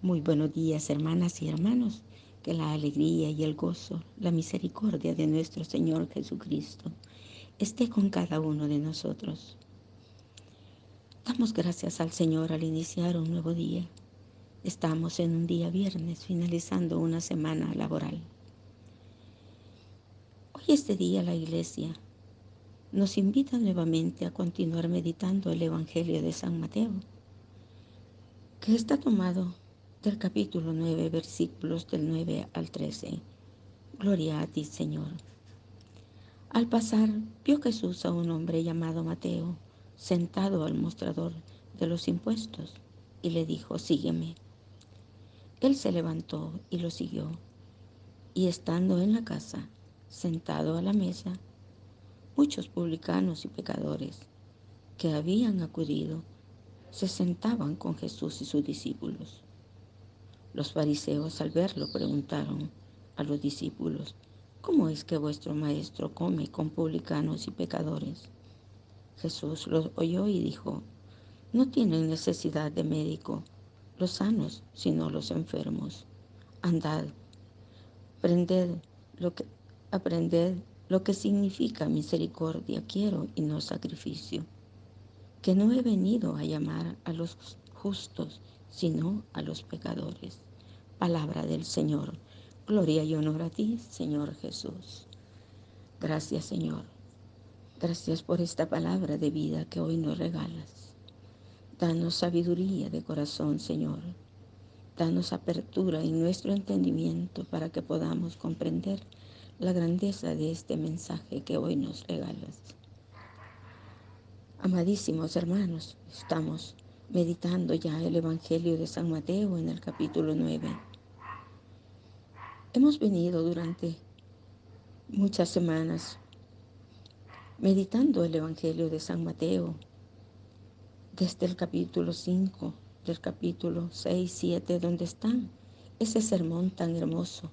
Muy buenos días, hermanas y hermanos. Que la alegría y el gozo, la misericordia de nuestro Señor Jesucristo esté con cada uno de nosotros. Damos gracias al Señor al iniciar un nuevo día. Estamos en un día viernes, finalizando una semana laboral. Hoy este día la Iglesia nos invita nuevamente a continuar meditando el Evangelio de San Mateo, que está tomado del capítulo 9, versículos del 9 al 13. Gloria a ti, Señor. Al pasar, vio Jesús a un hombre llamado Mateo, sentado al mostrador de los impuestos, y le dijo: sígueme. Él se levantó y lo siguió, y estando en la casa, sentado a la mesa, muchos publicanos y pecadores que habían acudido se sentaban con Jesús y sus discípulos. Los fariseos, al verlo, preguntaron a los discípulos: ¿cómo es que vuestro maestro come con publicanos y pecadores? Jesús los oyó y dijo: no tienen necesidad de médico los sanos, sino los enfermos. Andad, aprended lo que, aprended lo que significa misericordia quiero y no sacrificio, que no he venido a llamar a los justos, sino a los pecadores. Palabra del Señor. Gloria y honor a ti, Señor Jesús. Gracias, Señor. Gracias por esta palabra de vida que hoy nos regalas. Danos sabiduría de corazón, Señor. Danos apertura en nuestro entendimiento para que podamos comprender la grandeza de este mensaje que hoy nos regalas. Amadísimos hermanos, estamos meditando ya el Evangelio de San Mateo en el capítulo 9. Hemos venido durante muchas semanas meditando el Evangelio de San Mateo, desde el capítulo 5, del capítulo 6, 7, donde están ese sermón tan hermoso,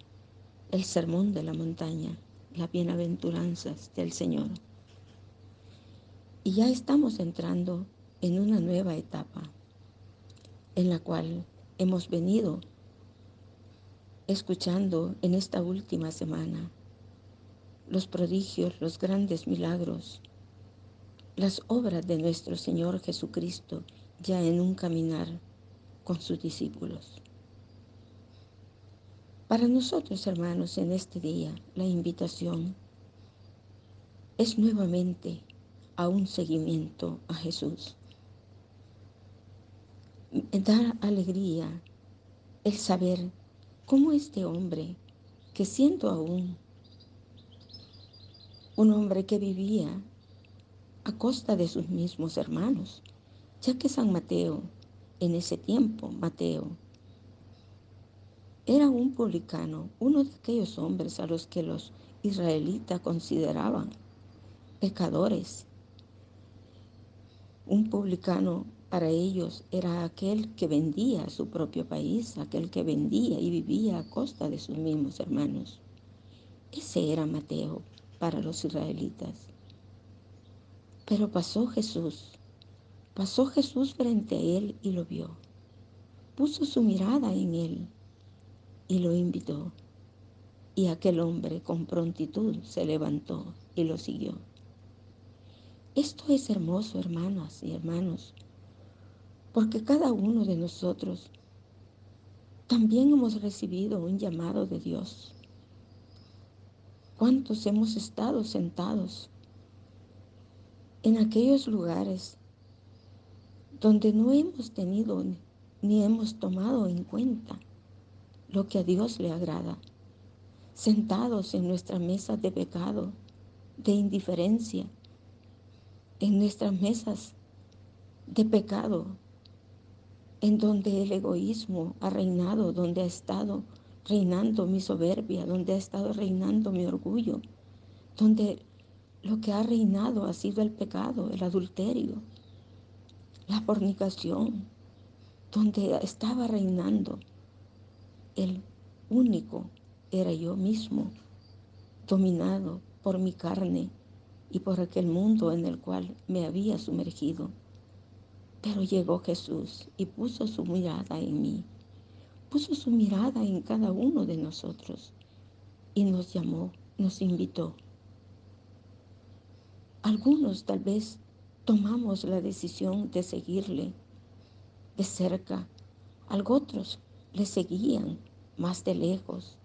el sermón de la montaña, las bienaventuranzas del Señor. Y ya estamos entrando en una nueva etapa en la cual hemos venido escuchando en esta última semana los prodigios, los grandes milagros, las obras de nuestro Señor Jesucristo ya en un caminar con sus discípulos. Para nosotros, hermanos, en este día, la invitación es nuevamente a un seguimiento a Jesús. Dar alegría el saber cómo este hombre, que siendo aún un hombre que vivía a costa de sus mismos hermanos, ya que San Mateo, en ese tiempo, Mateo, era un publicano, uno de aquellos hombres a los que los israelitas consideraban pecadores. Un publicano para ellos era aquel que vendía su propio país, aquel que vendía y vivía a costa de sus mismos hermanos. Ese era Mateo para los israelitas. Pero pasó Jesús frente a él y lo vio. Puso su mirada en él y lo invitó. Y aquel hombre con prontitud se levantó y lo siguió. Esto es hermoso, hermanas y hermanos, porque cada uno de nosotros también hemos recibido un llamado de Dios. ¿Cuántos hemos estado sentados en aquellos lugares donde no hemos tenido ni hemos tomado en cuenta lo que a Dios le agrada? Sentados en nuestras mesas de pecado, de indiferencia, en nuestras mesas de pecado, en donde el egoísmo ha reinado, donde ha estado reinando mi soberbia, donde ha estado reinando mi orgullo, donde lo que ha reinado ha sido el pecado, el adulterio, la fornicación, donde estaba reinando el único era yo mismo, dominado por mi carne y por aquel mundo en el cual me había sumergido. Pero llegó Jesús y puso su mirada en mí, puso su mirada en cada uno de nosotros y nos llamó, nos invitó. Algunos tal vez tomamos la decisión de seguirle de cerca, otros le seguían más de lejos,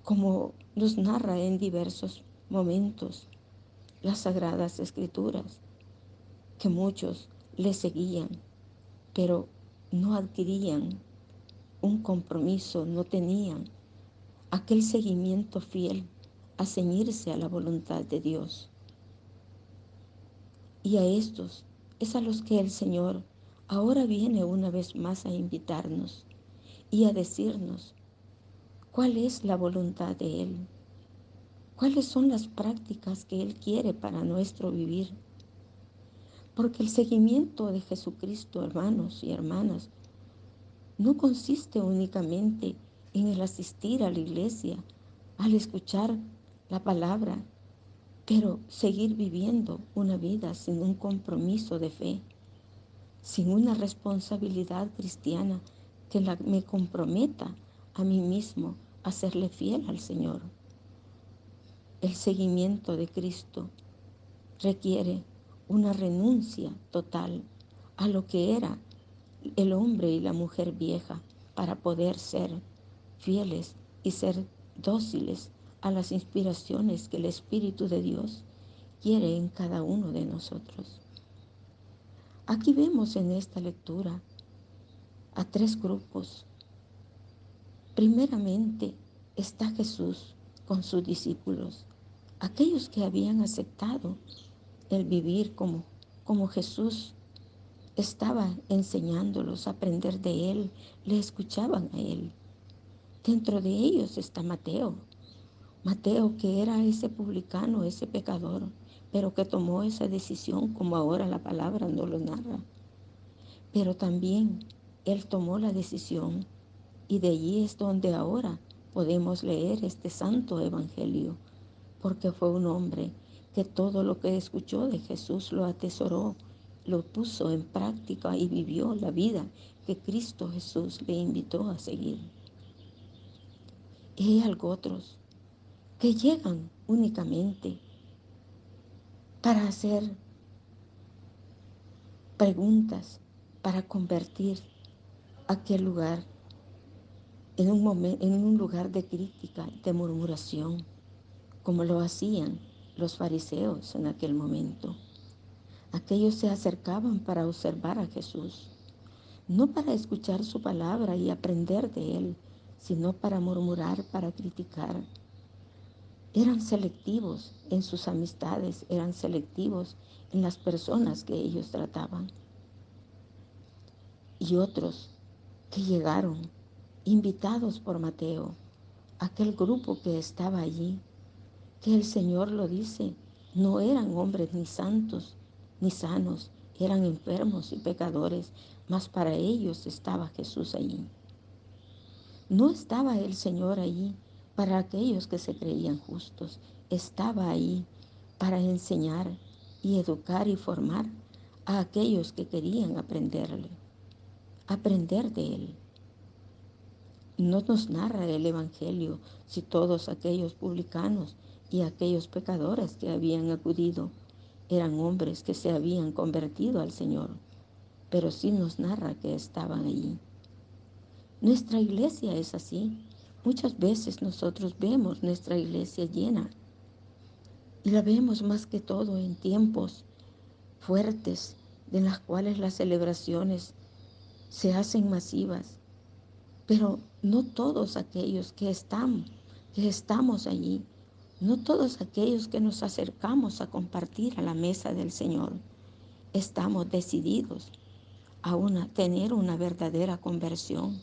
como nos narra en diversos momentos las Sagradas Escrituras, que muchos le seguían, pero no adquirían un compromiso, no tenían aquel seguimiento fiel a ceñirse a la voluntad de Dios. Y a estos es a los que el Señor ahora viene una vez más a invitarnos y a decirnos cuál es la voluntad de Él, cuáles son las prácticas que Él quiere para nuestro vivir. Porque el seguimiento de Jesucristo, hermanos y hermanas, no consiste únicamente en el asistir a la iglesia, al escuchar la palabra, pero seguir viviendo una vida sin un compromiso de fe, sin una responsabilidad cristiana que me comprometa a mí mismo a serle fiel al Señor. El seguimiento de Cristo requiere una renuncia total a lo que era el hombre y la mujer vieja para poder ser fieles y ser dóciles a las inspiraciones que el Espíritu de Dios quiere en cada uno de nosotros. Aquí vemos en esta lectura a tres grupos. Primeramente está Jesús con sus discípulos, aquellos que habían aceptado el vivir como Jesús estaba enseñándolos a aprender de Él, le escuchaban a Él. Dentro de ellos está Mateo. Mateo, que era ese publicano, ese pecador, pero que tomó esa decisión como ahora la palabra no lo narra. Pero también él tomó la decisión y de allí es donde ahora podemos leer este santo evangelio, porque fue un hombre que todo lo que escuchó de Jesús lo atesoró, lo puso en práctica y vivió la vida que Cristo Jesús le invitó a seguir. Y hay algo otros que llegan únicamente para hacer preguntas, para convertir aquel lugar en un lugar de crítica, de murmuración, como lo hacían los fariseos en aquel momento. Aquellos se acercaban para observar a Jesús, no para escuchar su palabra y aprender de él, sino para murmurar, para criticar. Eran selectivos en sus amistades, eran selectivos en las personas que ellos trataban. Y otros que llegaron, invitados por Mateo, aquel grupo que estaba allí, que el Señor lo dice, no eran hombres ni santos ni sanos, eran enfermos y pecadores, mas para ellos estaba Jesús allí. No estaba el Señor allí para aquellos que se creían justos, estaba ahí para enseñar y educar y formar a aquellos que querían aprender de Él. No nos narra el Evangelio si todos aquellos publicanos y aquellos pecadores que habían acudido eran hombres que se habían convertido al Señor, pero sí nos narra que estaban allí. Nuestra iglesia es así. Muchas veces nosotros vemos nuestra iglesia llena y la vemos más que todo en tiempos fuertes en las cuales las celebraciones se hacen masivas. Pero no todos aquellos que estamos allí, no todos aquellos que nos acercamos a compartir a la mesa del Señor, estamos decididos a tener una verdadera conversión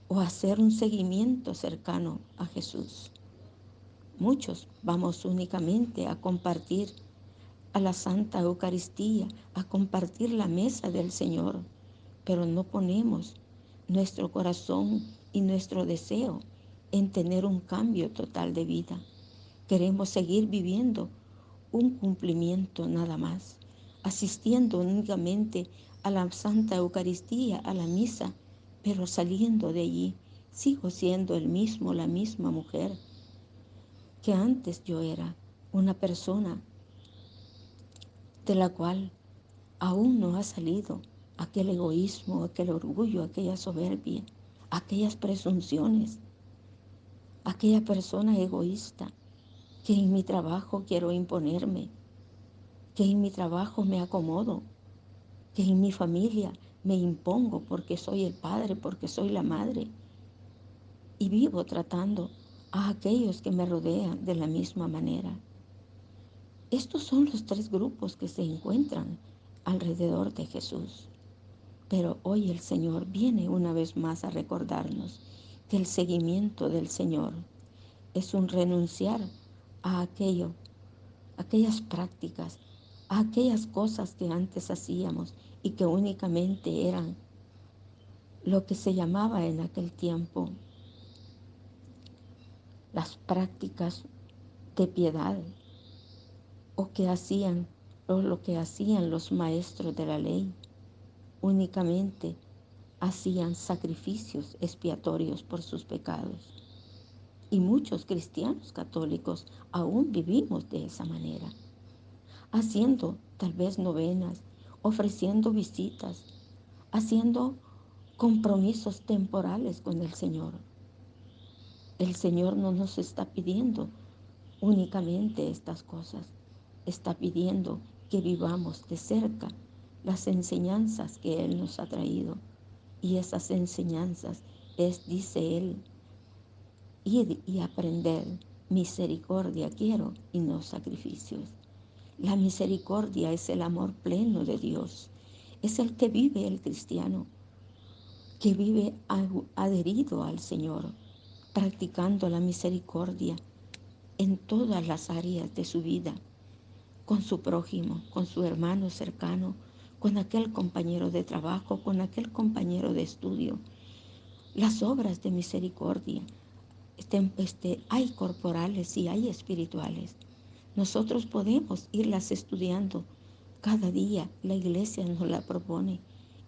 o a hacer un seguimiento cercano a Jesús. Muchos vamos únicamente a compartir a la Santa Eucaristía, a compartir la mesa del Señor, pero no ponemos nuestro corazón y nuestro deseo en tener un cambio total de vida. Queremos seguir viviendo un cumplimiento nada más, asistiendo únicamente a la Santa Eucaristía, a la misa, pero saliendo de allí sigo siendo la misma mujer que antes yo era, una persona de la cual aún no ha salido aquel egoísmo, aquel orgullo, aquella soberbia, aquellas presunciones, aquella persona egoísta que en mi trabajo quiero imponerme, que en mi trabajo me acomodo, que en mi familia me impongo porque soy el padre, porque soy la madre, y vivo tratando a aquellos que me rodean de la misma manera. Estos son los tres grupos que se encuentran alrededor de Jesús. Pero hoy el Señor viene una vez más a recordarnos que el seguimiento del Señor es un renunciar a aquellas prácticas, a aquellas cosas que antes hacíamos y que únicamente eran lo que se llamaba en aquel tiempo las prácticas de piedad, o que hacían, o lo que hacían los maestros de la ley. Únicamente hacían sacrificios expiatorios por sus pecados. Y muchos cristianos católicos aún vivimos de esa manera, haciendo tal vez novenas, ofreciendo visitas, haciendo compromisos temporales con el Señor. El Señor no nos está pidiendo únicamente estas cosas, está pidiendo que vivamos de cerca las enseñanzas que Él nos ha traído. Y esas enseñanzas es, dice Él, ir y aprender. Misericordia quiero y no sacrificios. La misericordia es el amor pleno de Dios. Es el que vive el cristiano, que vive adherido al Señor, practicando la misericordia en todas las áreas de su vida, con su prójimo, con su hermano cercano, con aquel compañero de trabajo, con aquel compañero de estudio. Las obras de misericordia hay corporales y hay espirituales. Nosotros podemos irlas estudiando cada día. La iglesia nos la propone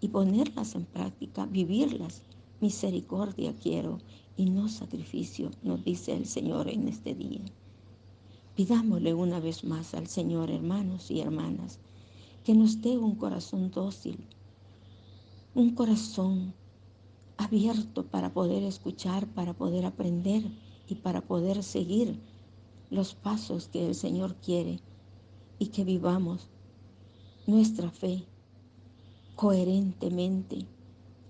y ponerlas en práctica, vivirlas. Misericordia quiero y no sacrificio, nos dice el Señor en este día. Pidámosle una vez más al Señor, hermanos y hermanas, que nos dé un corazón dócil, un corazón abierto para poder escuchar, para poder aprender y para poder seguir los pasos que el Señor quiere, y que vivamos nuestra fe coherentemente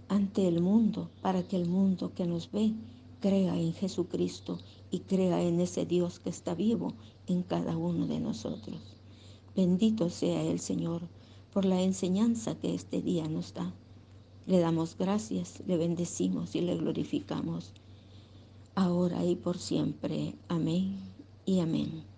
ante el mundo, para que el mundo que nos ve crea en Jesucristo y crea en ese Dios que está vivo en cada uno de nosotros. Bendito sea el Señor por la enseñanza que este día nos da. Le damos gracias, le bendecimos y le glorificamos, ahora y por siempre. Amén y amén.